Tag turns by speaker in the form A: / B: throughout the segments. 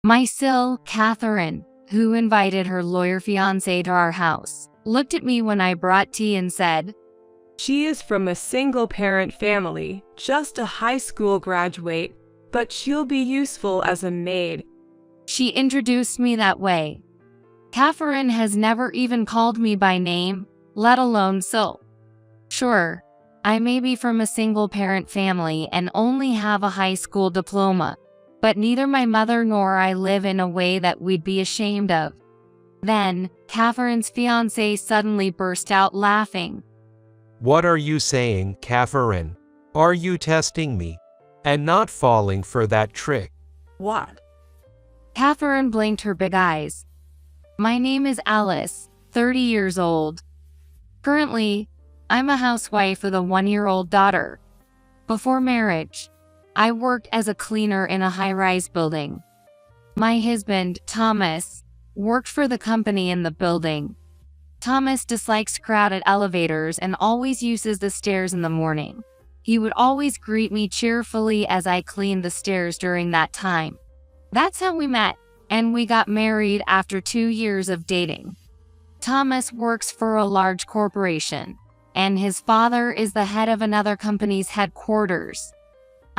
A: My SIL, Catherine, who invited her lawyer fiancé to our house, looked at me when I brought tea and said,
B: "She is from a single-parent family, just a high school graduate, but she'll be useful as a maid."
A: She introduced me that way. Catherine has never even called me by name, let alone SIL. Sure, I may be from a single-parent family and only have a high school diploma, but neither my mother nor I live in a way that we'd be ashamed of. Then, Catherine's fiancé suddenly burst out laughing.
C: "What are you saying, Catherine? Are you testing me? And not falling for that trick?"
B: "What?"
A: Catherine blinked her big eyes. "My name is Alice, 30 years old. Currently, I'm a housewife with a 1-year-old daughter. Before marriage, I worked as a cleaner in a high-rise building. My husband, Thomas, worked for the company in the building. Thomas dislikes crowded elevators and always uses the stairs in the morning. He would always greet me cheerfully as I cleaned the stairs during that time. That's how we met, and we got married after 2 years of dating. Thomas works for a large corporation, and his father is the head of another company's headquarters.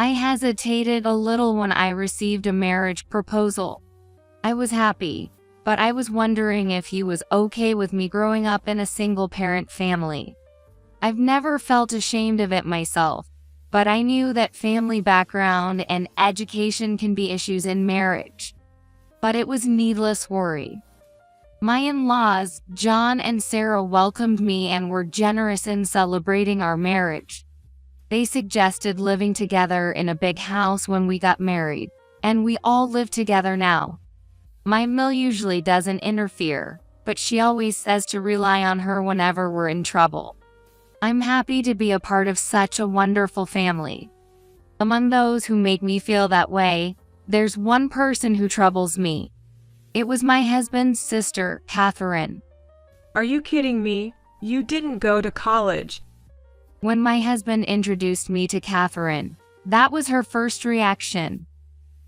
A: I hesitated a little when I received a marriage proposal. I was happy, but I was wondering if he was okay with me growing up in a single-parent family. I've never felt ashamed of it myself, but I knew that family background and education can be issues in marriage. But it was needless worry. My in-laws, John and Sarah, welcomed me and were generous in celebrating our marriage. They suggested living together in a big house when we got married, and we all live together now. My mother usually doesn't interfere, but she always says to rely on her whenever we're in trouble. I'm happy to be a part of such a wonderful family. Among those who make me feel that way, there's one person who troubles me. It was my husband's sister, Catherine.
B: "Are you kidding me? You didn't go to college."
A: When my husband introduced me to Catherine, that was her first reaction.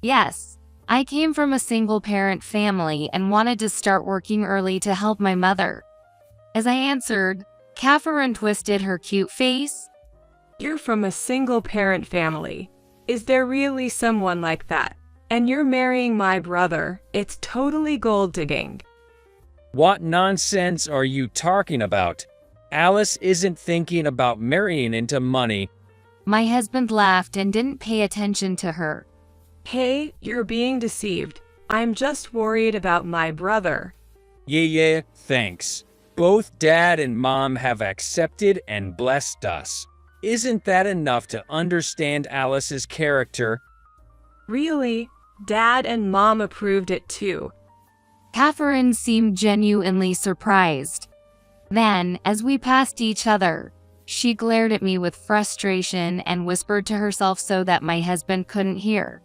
A: Yes, I came from a single-parent family and wanted to start working early to help my mother. As I answered, Catherine twisted her cute face.
B: "You're from a single-parent family. Is there really someone like that? And you're marrying my brother. It's totally gold digging."
D: What nonsense are you talking about? Alice isn't thinking about marrying into money.
A: My husband laughed and didn't pay attention to her.
B: "Hey, you're being deceived. I'm just worried about my brother."
D: Yeah, thanks. Both Dad and Mom have accepted and blessed us. Isn't that enough to understand Alice's character?
B: "Really? Dad and Mom approved it too."
A: Catherine seemed genuinely surprised. Then, as we passed each other, she glared at me with frustration and whispered to herself so that my husband couldn't hear.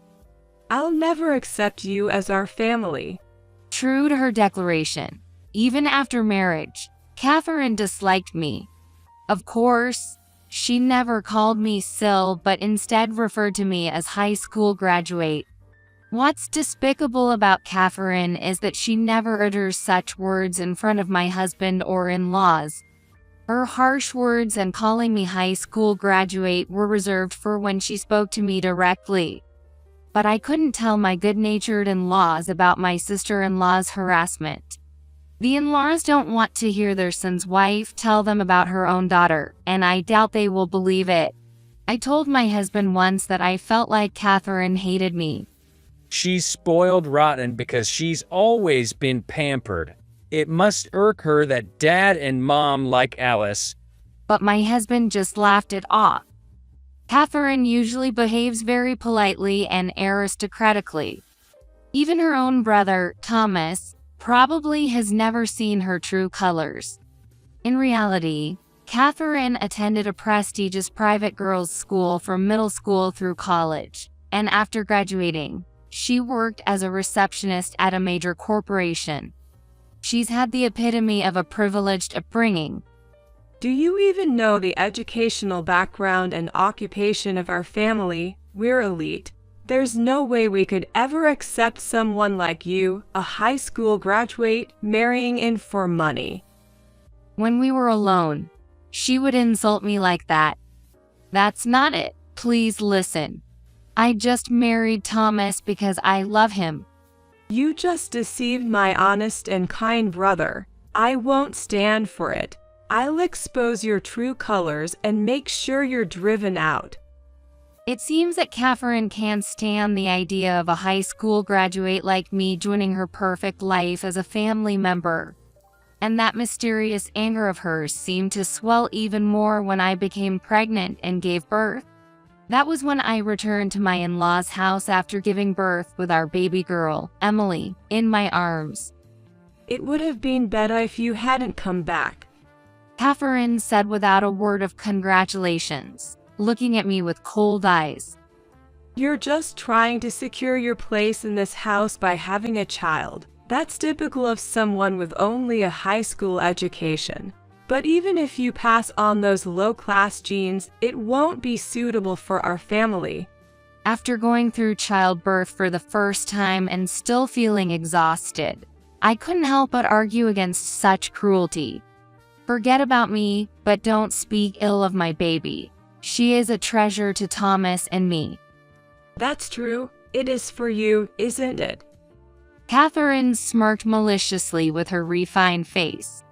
B: "I'll never accept you as our family."
A: True to her declaration, even after marriage, Catherine disliked me. Of course, she never called me SIL but instead referred to me as high school graduate. What's despicable about Catherine is that she never utters such words in front of my husband or in-laws. Her harsh words and calling me high school graduate were reserved for when she spoke to me directly. But I couldn't tell my good-natured in-laws about my sister-in-law's harassment. The in-laws don't want to hear their son's wife tell them about her own daughter, and I doubt they will believe it. I told my husband once that I felt like Catherine hated me.
D: She's spoiled rotten because she's always been pampered. It must irk her that Dad and Mom like Alice.
A: But my husband just laughed it off. Catherine usually behaves very politely and aristocratically. Even her own brother, Thomas, probably has never seen her true colors. In reality, Catherine attended a prestigious private girls' school from middle school through college, and after graduating, she worked as a receptionist at a major corporation. She's had the epitome of a privileged upbringing.
B: "Do you even know the educational background and occupation of our family? We're elite. There's no way we could ever accept someone like you, a high school graduate, marrying in for money.
A: When we were alone, she would insult me like that. That's not it. Please listen. I just married Thomas because I love him.
B: You just deceived my honest and kind brother. I won't stand for it. I'll expose your true colors and make sure you're driven out.
A: It seems that Catherine can't stand the idea of a high school graduate like me joining her perfect life as a family member. And that mysterious anger of hers seemed to swell even more when I became pregnant and gave birth. That was when I returned to my in-laws' house after giving birth with our baby girl, Emily, in my arms.
B: It would have been better if you hadn't come back,
A: Catherine said without a word of congratulations, looking at me with cold eyes.
B: You're just trying to secure your place in this house by having a child. That's typical of someone with only a high school education. But even if you pass on those low-class genes, it won't be suitable for our family.
A: After going through childbirth for the first time and still feeling exhausted, I couldn't help but argue against such cruelty. Forget about me, but don't speak ill of my baby. She is a treasure to Thomas and me.
B: That's true. It is for you, isn't it?
A: Catherine smirked maliciously with her refined face.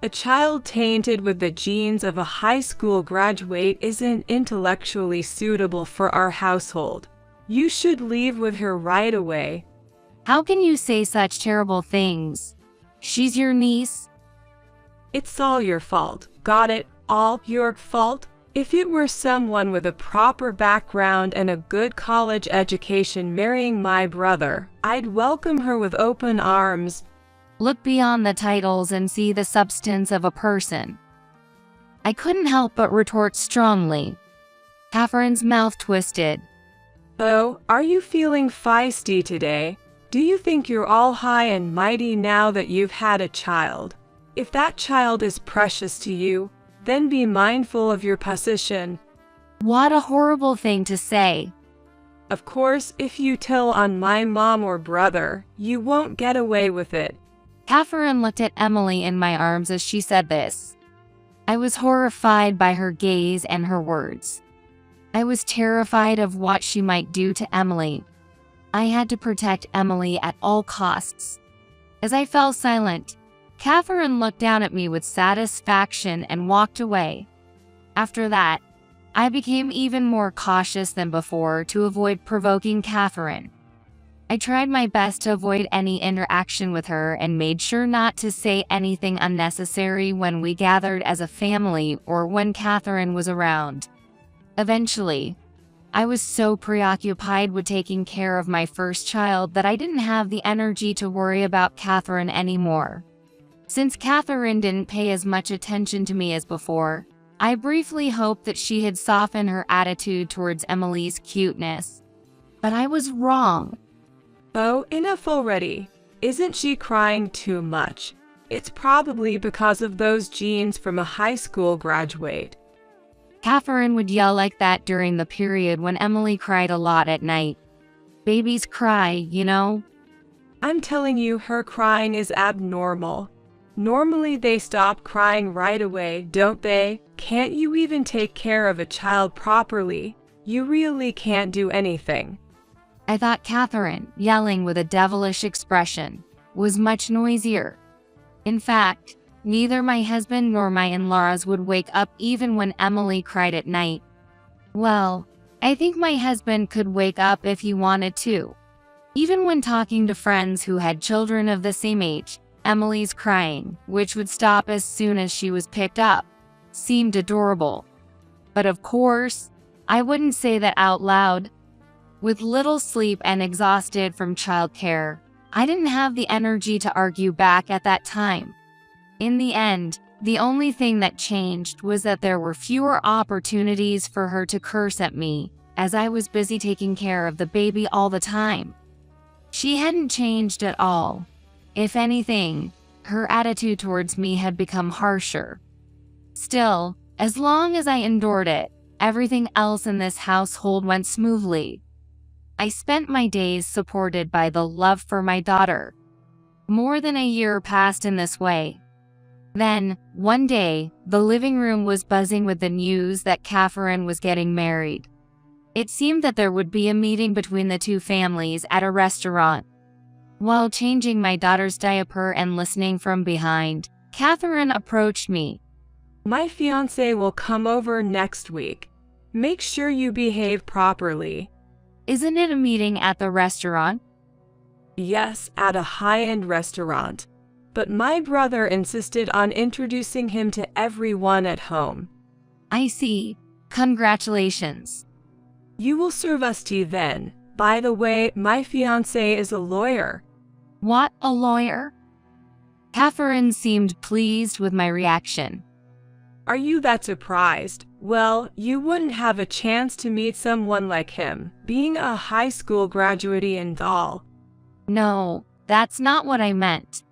B: A child tainted with the genes of a high school graduate isn't intellectually suitable for our household. You should leave with her right away.
A: How can you say such terrible things? She's your niece.
B: It's all your fault. Got it? All your fault? If it were someone with a proper background and a good college education marrying my brother, I'd welcome her with open arms.
A: Look beyond the titles and see the substance of a person. I couldn't help but retort strongly. Catherine's mouth twisted.
B: Oh, are you feeling feisty today? Do you think you're all high and mighty now that you've had a child? If that child is precious to you, then be mindful of your position.
A: What a horrible thing to say.
B: Of course, if you tell on my mom or brother, you won't get away with it.
A: Catherine looked at Emily in my arms as she said this. I was horrified by her gaze and her words. I was terrified of what she might do to Emily. I had to protect Emily at all costs. As I fell silent, Catherine looked down at me with satisfaction and walked away. After that, I became even more cautious than before to avoid provoking Catherine. I tried my best to avoid any interaction with her and made sure not to say anything unnecessary when we gathered as a family or when Catherine was around. Eventually, I was so preoccupied with taking care of my first child that I didn't have the energy to worry about Catherine anymore. Since Catherine didn't pay as much attention to me as before, I briefly hoped that she had softened her attitude towards Emily's cuteness. But I was wrong.
B: Oh, enough already. Isn't she crying too much? It's probably because of those genes from a high school graduate.
A: Catherine would yell like that during the period when Emily cried a lot at night. Babies cry, you know?
B: I'm telling you, her crying is abnormal. Normally they stop crying right away, don't they? Can't you even take care of a child properly? You really can't do anything.
A: I thought Catherine, yelling with a devilish expression, was much noisier. In fact, neither my husband nor my in-laws would wake up even when Emily cried at night. Well, I think my husband could wake up if he wanted to. Even when talking to friends who had children of the same age, Emily's crying, which would stop as soon as she was picked up, seemed adorable. But of course, I wouldn't say that out loud. With little sleep and exhausted from childcare, I didn't have the energy to argue back at that time. In the end, the only thing that changed was that there were fewer opportunities for her to curse at me, as I was busy taking care of the baby all the time. She hadn't changed at all. If anything, her attitude towards me had become harsher. Still, as long as I endured it, everything else in this household went smoothly. I spent my days supported by the love for my daughter. More than a year passed in this way. Then, one day, the living room was buzzing with the news that Catherine was getting married. It seemed that there would be a meeting between the two families at a restaurant. While changing my daughter's diaper and listening from behind, Catherine approached me.
B: My fiancé will come over next week. Make sure you behave properly.
A: Isn't it a meeting at the restaurant?
B: Yes, at a high-end restaurant. But my brother insisted on introducing him to everyone at home.
A: I see. Congratulations.
B: You will serve us tea then. By the way, my fiancé is a lawyer.
A: What, a lawyer? Catherine seemed pleased with my reaction.
B: Are you that surprised? Well, you wouldn't have a chance to meet someone like him, being a high school graduate and all.
A: No, that's not what I meant.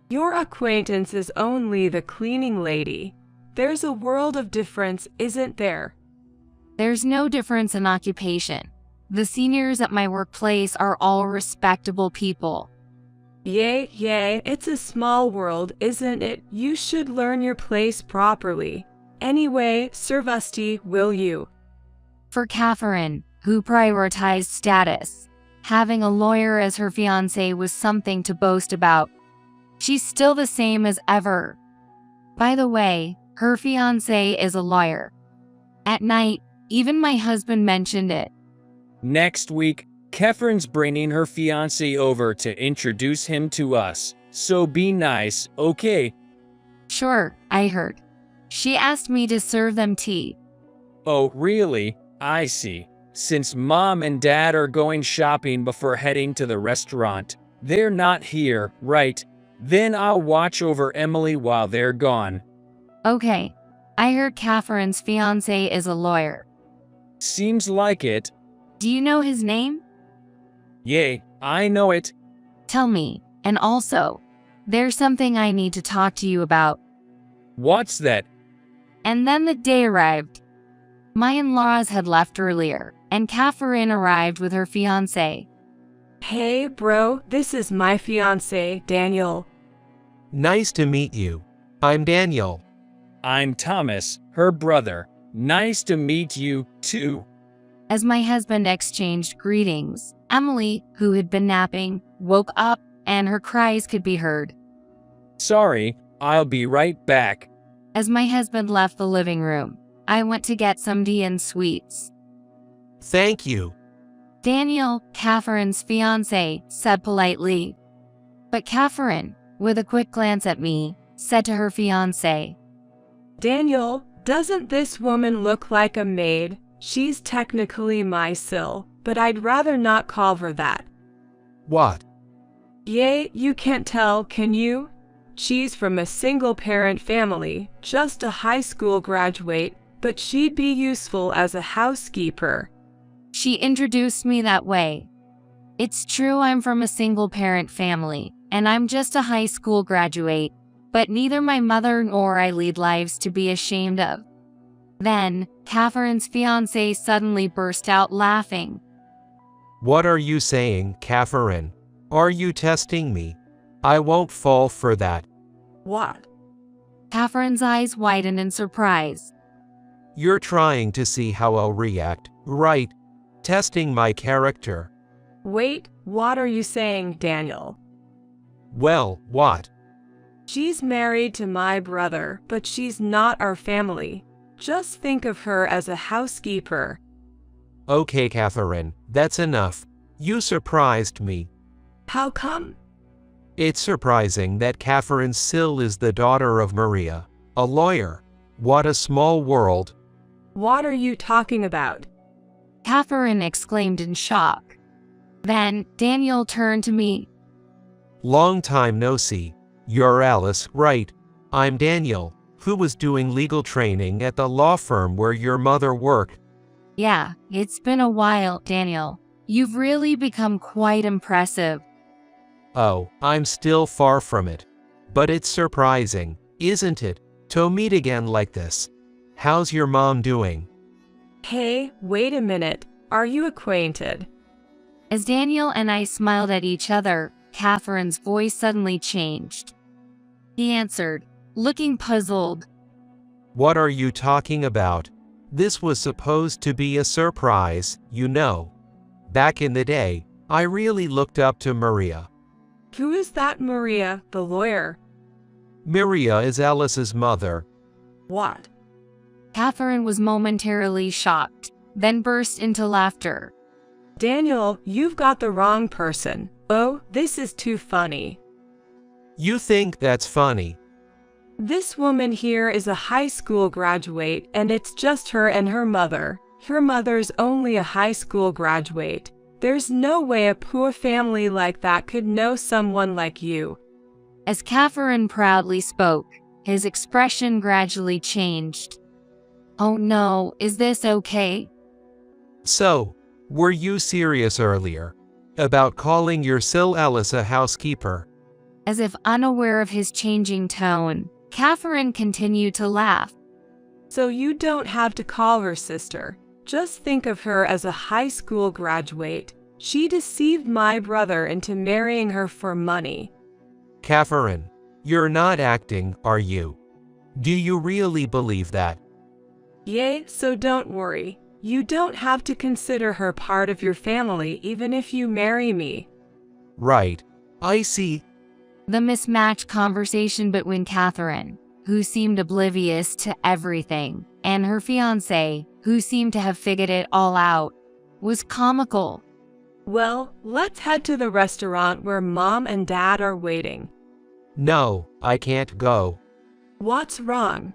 B: Your acquaintance is only the cleaning lady. There's a world of difference, isn't there?
A: There's no difference in occupation. The seniors at my workplace are all respectable people.
B: Yay, it's a small world, isn't it? You should learn your place properly. Anyway, serve us tea, will you?
A: For Catherine, who prioritized status, having a lawyer as her fiancé was something to boast about. She's still the same as ever. By the way, her fiancé is a lawyer. At night, even my husband mentioned it.
D: Next week, Catherine's bringing her fiancé over to introduce him to us, so be nice, okay?
A: Sure, I heard. She asked me to serve them tea.
D: Oh, really? I see. Since Mom and Dad are going shopping before heading to the restaurant, they're not here, right? Then I'll watch over Emily while they're gone.
A: Okay. I heard Catherine's fiancé is a lawyer.
D: Seems like it.
A: Do you know his name?
D: Yay, I know it.
A: Tell me. And also, there's something I need to talk to you about.
D: What's that?
A: And then the day arrived. My in-laws had left earlier, and Catherine arrived with her fiancé.
B: Hey, bro, this is my fiancé, Daniel.
C: Nice to meet you. I'm Daniel.
D: I'm Thomas, her brother. Nice to meet you, too.
A: As my husband exchanged greetings, Emily, who had been napping, woke up, and her cries could be heard.
D: Sorry, I'll be right back.
A: As my husband left the living room, I went to get some tea and sweets.
C: Thank you.
A: Daniel, Catherine's fiancé, said politely. But Catherine, with a quick glance at me, said to her fiancé,
B: Daniel, doesn't this woman look like a maid? She's technically my SIL, but I'd rather not call her that.
C: What?
B: Yay, you can't tell, can you? She's from a single-parent family, just a high school graduate, but she'd be useful as a housekeeper.
A: She introduced me that way. It's true I'm from a single-parent family, and I'm just a high school graduate, but neither my mother nor I lead lives to be ashamed of. Then, Catherine's fiancé suddenly burst out laughing.
C: What are you saying, Catherine? Are you testing me? I won't fall for that.
B: What?
A: Catherine's eyes widened in surprise.
C: You're trying to see how I'll react, right? Testing my character.
B: Wait, what are you saying, Daniel?
C: Well, what?
B: She's married to my brother, but she's not our family. Just think of her as a housekeeper.
C: Okay, Catherine, that's enough. You surprised me.
B: How come?
C: It's surprising that Catherine's SIL is the daughter of Maria, a lawyer. What a small world.
B: What are you talking about?
A: Catherine exclaimed in shock. Then, Daniel turned to me.
C: Long time no see. You're Alice, right? I'm Daniel, who was doing legal training at the law firm where your mother worked.
A: Yeah, it's been a while, Daniel. You've really become quite impressive.
C: Oh, I'm still far from it. But it's surprising, isn't it, to meet again like this? How's your mom doing?
B: Hey, wait a minute. Are you acquainted?
A: As Daniel and I smiled at each other, Catherine's voice suddenly changed. He answered, looking puzzled.
C: What are you talking about? This was supposed to be a surprise, you know. Back in the day, I really looked up to Maria.
B: Who is that Maria, the lawyer?
C: Maria is Alice's mother.
B: What?
A: Catherine was momentarily shocked, then burst into laughter.
B: Daniel, you've got the wrong person. Oh, this is too funny.
C: You think that's funny?
B: This woman here is a high school graduate, and it's just her and her mother. Her mother's only a high school graduate. There's no way a poor family like that could know someone like you.
A: As Catherine proudly spoke, his expression gradually changed. Oh no, is this okay?
C: So, were you serious earlier? About calling your SIL Alice a housekeeper?
A: As if unaware of his changing tone, Catherine continued to laugh.
B: So you don't have to call her sister. Just think of her as a high school graduate. She deceived my brother into marrying her for money.
C: Catherine, you're not acting, are you? Do you really believe that?
B: Yay, so don't worry. You don't have to consider her part of your family even if you marry me.
C: Right. I see.
A: The mismatched conversation between Catherine, who seemed oblivious to everything, and her fiancé, who seemed to have figured it all out, was comical.
B: Well, let's head to the restaurant where Mom and Dad are waiting.
C: No, I can't go.
B: What's wrong?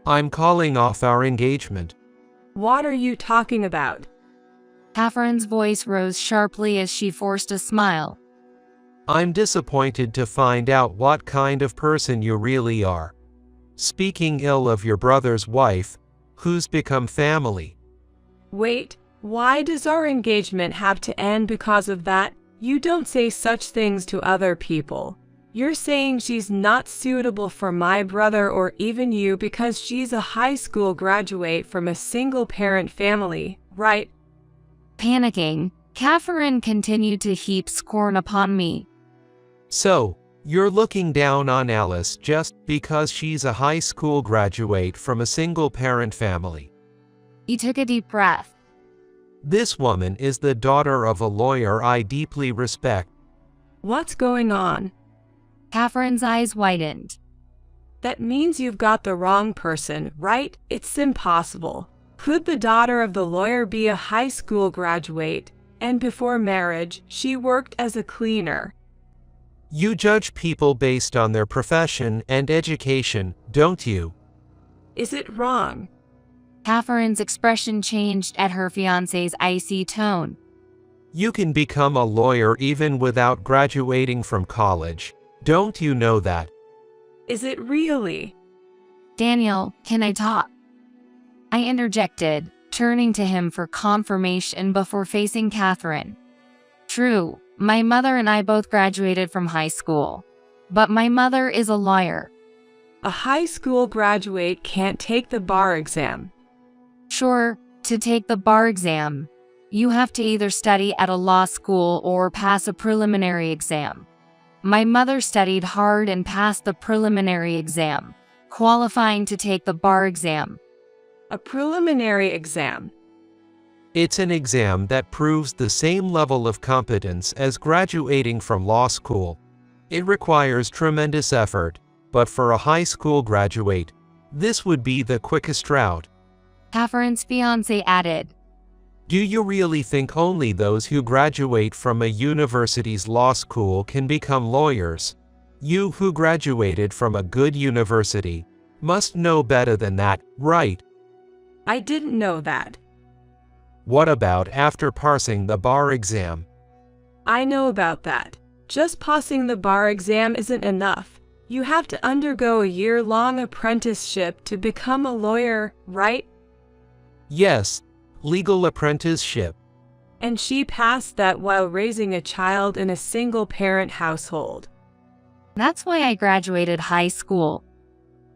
C: I'm calling off our engagement.
B: What are you talking about?
A: Catherine's voice rose sharply as she forced a smile.
C: I'm disappointed to find out what kind of person you really are. Speaking ill of your brother's wife, who's become family.
B: Wait, why does our engagement have to end because of that? You don't say such things to other people. You're saying she's not suitable for my brother or even you because she's a high school graduate from a single-parent family, right?
A: Panicking, Catherine continued to heap scorn upon me.
C: So, you're looking down on Alice just because she's a high school graduate from a single-parent family.
A: He took a deep breath.
C: This woman is the daughter of a lawyer I deeply respect.
B: What's going on?
A: Catherine's eyes widened.
B: That means you've got the wrong person, right? It's impossible. Could the daughter of the lawyer be a high school graduate, and before marriage, she worked as a cleaner?
C: You judge people based on their profession and education, don't you?
B: Is it wrong?
A: Catherine's expression changed at her fiancé's icy tone.
C: You can become a lawyer even without graduating from college. Don't you know that?
B: Is it really?
A: Daniel, can I talk? I interjected, turning to him for confirmation before facing Catherine. True, my mother and I both graduated from high school. But my mother is a lawyer.
B: A high school graduate can't take the bar exam.
A: Sure, to take the bar exam, you have to either study at a law school or pass a preliminary exam. My mother studied hard and passed the preliminary exam, qualifying to take the bar exam.
B: A preliminary exam.
C: It's an exam that proves the same level of competence as graduating from law school. It requires tremendous effort, but for a high school graduate, this would be the quickest route.
A: Catherine's fiancé added.
C: Do you really think only those who graduate from a university's law school can become lawyers? You who graduated from a good university must know better than that, right?
B: I didn't know that.
C: What about after passing the bar exam?
B: I know about that. Just passing the bar exam isn't enough. You have to undergo a year-long apprenticeship to become a lawyer, right?
C: Yes, legal apprenticeship.
B: And she passed that while raising a child in a single-parent household.
A: That's why I graduated high school.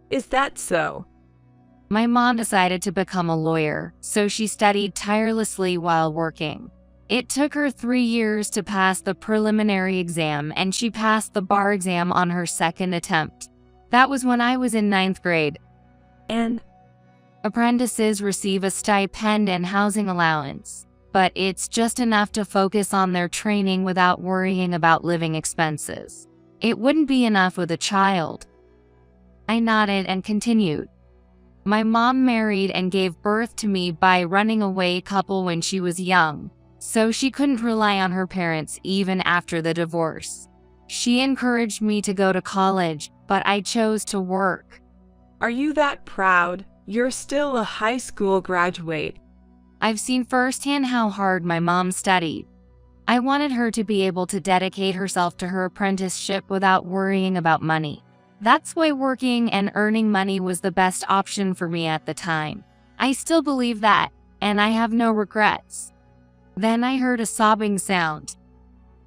B: Is that so?
A: My mom decided to become a lawyer, so she studied tirelessly while working. It took her 3 years to pass the preliminary exam, and she passed the bar exam on her second attempt. That was when I was in 9th grade.
B: And
A: Apprentices receive a stipend and housing allowance, but it's just enough to focus on their training without worrying about living expenses. It wouldn't be enough with a child. I nodded and continued. My mom married and gave birth to me by running away couple when she was young, so she couldn't rely on her parents even after the divorce. She encouraged me to go to college, but I chose to work.
B: are you that proud? You're still a high school graduate.
A: I've seen firsthand how hard my mom studied. I wanted her to be able to dedicate herself to her apprenticeship without worrying about money. That's why working and earning money was the best option for me at the time. I still believe that, and I have no regrets. Then I heard a sobbing sound.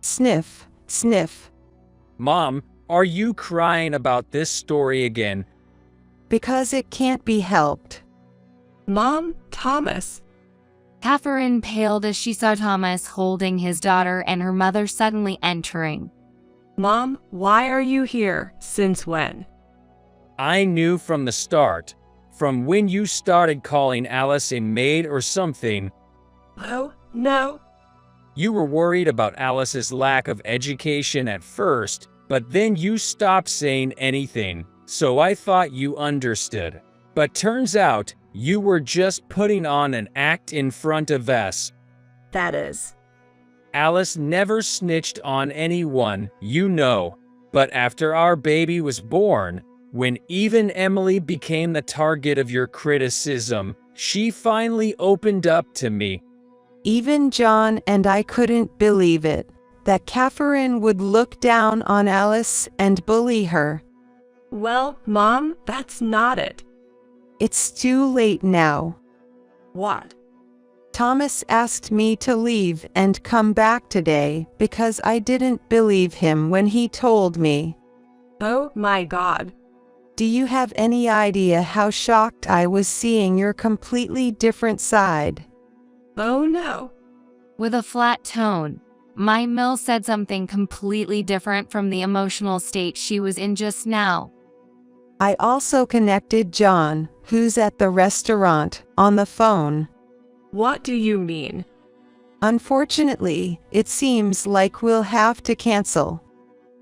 E: Sniff, sniff.
D: Mom, are you crying about this story again?
E: Because it can't be helped.
B: Mom, Thomas.
A: Catherine paled as she saw Thomas holding his daughter and her mother suddenly entering.
B: Mom, why are you here? Since when?
D: I knew from the start, from when you started calling Alice a maid or something.
B: Oh, no.
D: You were worried about Alice's lack of education at first, but then you stopped saying anything, so I thought you understood. But turns out, you were just putting on an act in front of us.
B: That is.
D: Alice never snitched on anyone, you know. But after our baby was born, when even Emily became the target of your criticism, she finally opened up to me.
E: Even John and I couldn't believe it, that Catherine would look down on Alice and bully her.
B: Well, Mom, that's not it.
E: It's too late now.
B: What?
E: Thomas asked me to leave and come back today because I didn't believe him when he told me.
B: Oh my God.
E: Do you have any idea how shocked I was seeing your completely different side?
B: Oh no.
A: With a flat tone, my Mill said something completely different from the emotional state she was in just now.
E: I also connected John, who's at the restaurant, on the phone.
B: What do you mean?
E: Unfortunately, it seems like we'll have to cancel.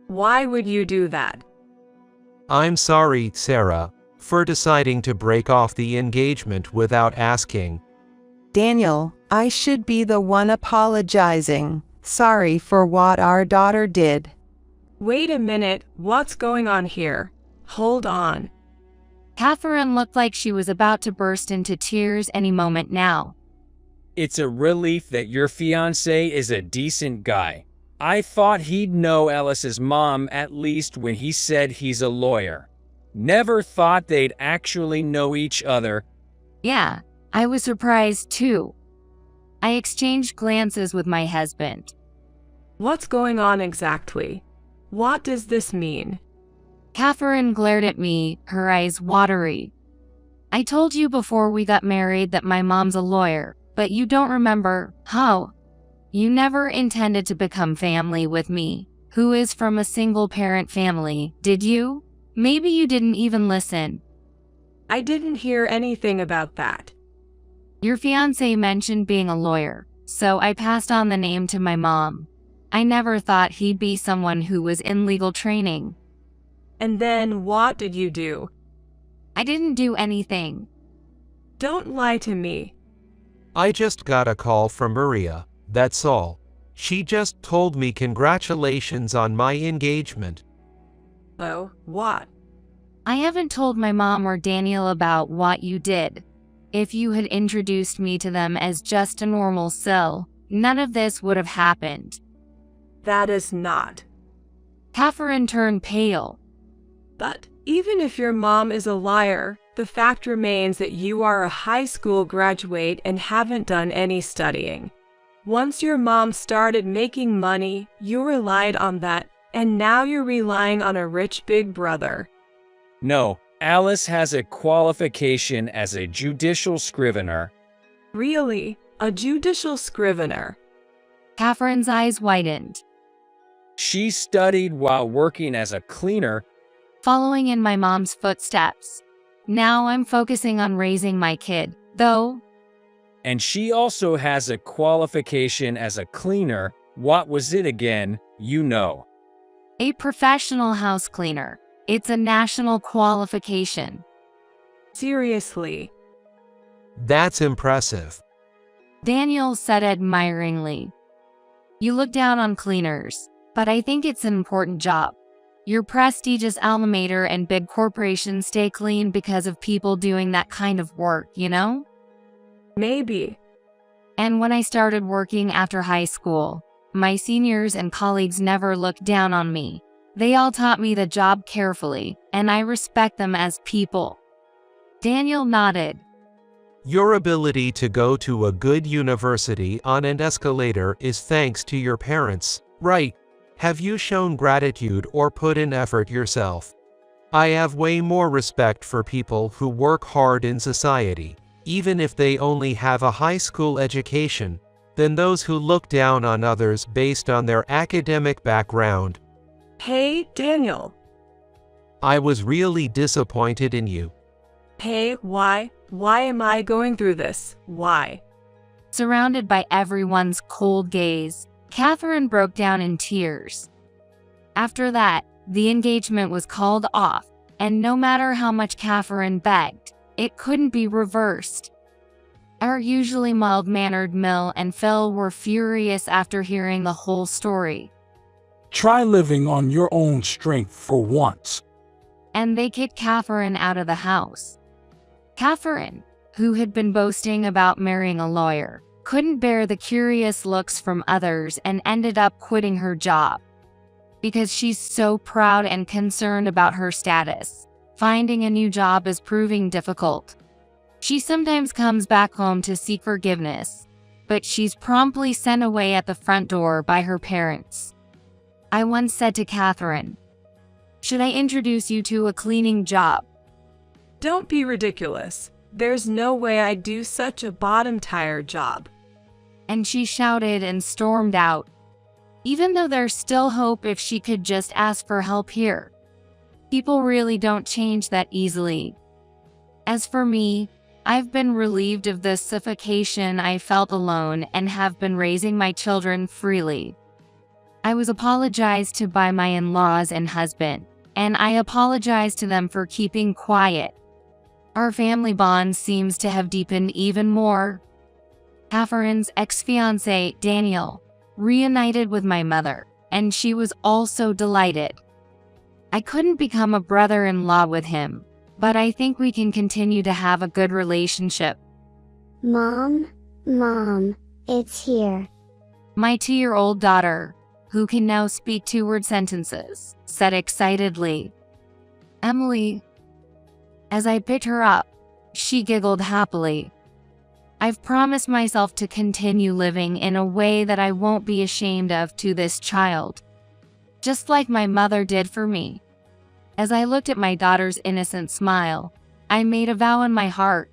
B: Why would you do that?
C: I'm sorry, Sarah, for deciding to break off the engagement without asking.
E: Daniel, I should be the one apologizing. Sorry for what our daughter did.
B: Wait a minute, what's going on here? Hold on.
A: Catherine looked like she was about to burst into tears any moment now.
D: It's a relief that your fiancé is a decent guy. I thought he'd know Alice's mom at least when he said he's a lawyer. Never thought they'd actually know each other.
A: Yeah, I was surprised too. I exchanged glances with my husband.
B: What's going on exactly? What does this mean?
A: Catherine glared at me, her eyes watery. I told you before we got married that my mom's a lawyer, but you don't remember, how? You never intended to become family with me, who is from a single-parent family, did you? Maybe you didn't even listen.
B: I didn't hear anything about that.
A: Your fiancé mentioned being a lawyer, so I passed on the name to my mom. I never thought he'd be someone who was in legal training.
B: And then what did you do?
A: I didn't do anything.
B: Don't lie to me.
C: I just got a call from Maria, that's all. She just told me congratulations on my engagement.
B: Oh, what?
A: I haven't told my mom or Daniel about what you did. If you had introduced me to them as just a normal SIL, none of this would have happened.
B: That is not.
A: Catherine turned pale.
B: But even if your mom is a liar, the fact remains that you are a high school graduate and haven't done any studying. Once your mom started making money, you relied on that, and now you're relying on a rich big brother.
D: No, Alice has a qualification as a judicial scrivener.
B: Really? A judicial scrivener?
A: Catherine's eyes widened.
D: She studied while working as a cleaner.
A: Following in my mom's footsteps. Now I'm focusing on raising my kid, though.
D: And she also has a qualification as a cleaner. What was it again, you know?
A: A professional house cleaner. It's a national qualification.
B: Seriously.
C: That's impressive.
A: Daniel said admiringly. You look down on cleaners, but I think it's an important job. Your prestigious alma mater and big corporations stay clean because of people doing that kind of work, you know?
B: Maybe.
A: And when I started working after high school, my seniors and colleagues never looked down on me. They all taught me the job carefully, and I respect them as people. Daniel nodded.
C: Your ability to go to a good university on an escalator is thanks to your parents, right? Have you shown gratitude or put in effort yourself? I have way more respect for people who work hard in society, even if they only have a high school education, than those who look down on others based on their academic background.
B: Hey, Daniel.
C: I was really disappointed in you.
B: Hey, why? Why am I going through this? Why?
A: Surrounded by everyone's cold gaze, Catherine broke down in tears. After that, the engagement was called off, and no matter how much Catherine begged, it couldn't be reversed. Our usually mild-mannered Mill and Phil were furious after hearing the whole story.
F: Try living on your own strength for once.
A: And they kicked Catherine out of the house. Catherine, who had been boasting about marrying a lawyer, couldn't bear the curious looks from others and ended up quitting her job. Because she's so proud and concerned about her status, finding a new job is proving difficult. She sometimes comes back home to seek forgiveness, but she's promptly sent away at the front door by her parents. I once said to Catherine, "Should I introduce you to a cleaning job?"
B: Don't be ridiculous. There's no way I'd do such a bottom-tier job.
A: And she shouted and stormed out, even though there's still hope if she could just ask for help here. People really don't change that easily. As for me, I've been relieved of the suffocation I felt alone and have been raising my children freely. I was apologized to by my in-laws and husband, and I apologized to them for keeping quiet. Our family bond seems to have deepened even more. Catherine's ex-fiancé, Daniel, reunited with my mother, and she was also delighted. I couldn't become a brother-in-law with him, but I think we can continue to have a good relationship.
G: Mom, it's here.
A: My 2-year-old daughter, who can now speak 2-word sentences, said excitedly. Emily. As I picked her up, she giggled happily. I've promised myself to continue living in a way that I won't be ashamed of to this child, just like my mother did for me. As I looked at my daughter's innocent smile, I made a vow in my heart.